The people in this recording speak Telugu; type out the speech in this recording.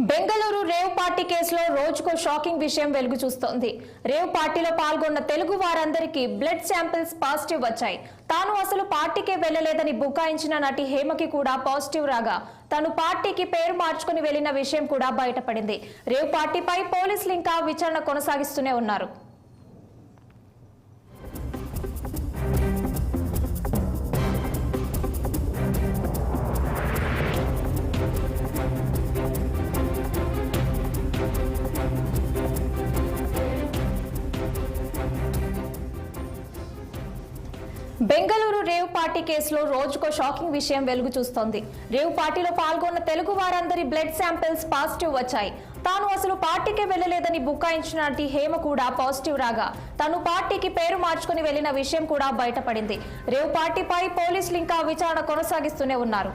బెంగళూరు రేవ్ పార్టీ కేసులో రోజుకో షాకింగ్ విషయం వెలుగు చూస్తోంది. రేవ్ పార్టీలో పాల్గొన్న తెలుగు వారందరికీ బ్లడ్ శాంపిల్స్ పాజిటివ్ వచ్చాయి. తాను అసలు పార్టీకే వెళ్లలేదని బుకాయించిన నటి హేమకి కూడా పాజిటివ్ రాగా తాను పార్టీకి పేరు మార్చుకుని వెళ్లిన విషయం కూడా బయటపడింది. రేవ్ పార్టీపై పోలీసులు ఇంకా విచారణ కొనసాగిస్తూనే ఉన్నారు. బెంగళూరు రేవ్ పార్టీ కేసులో రోజుకో షాకింగ్ విషయం వెలుగు చూస్తోంది. రేవ్ పార్టీలో పాల్గొన్న తెలుగు వారందరి బ్లడ్ శాంపిల్స్ పాజిటివ్ వచ్చాయి. తాను అసలు పార్టీకే వెళ్లలేదని బుకాయించిన నటి హేమ కూడా పాజిటివ్ రాగా తాను పార్టీకి పేరు మార్చుకుని వెళ్లిన విషయం కూడా బయటపడింది. రేవ్ పార్టీపై పోలీసులు ఇంకా విచారణ కొనసాగిస్తూనే ఉన్నారు.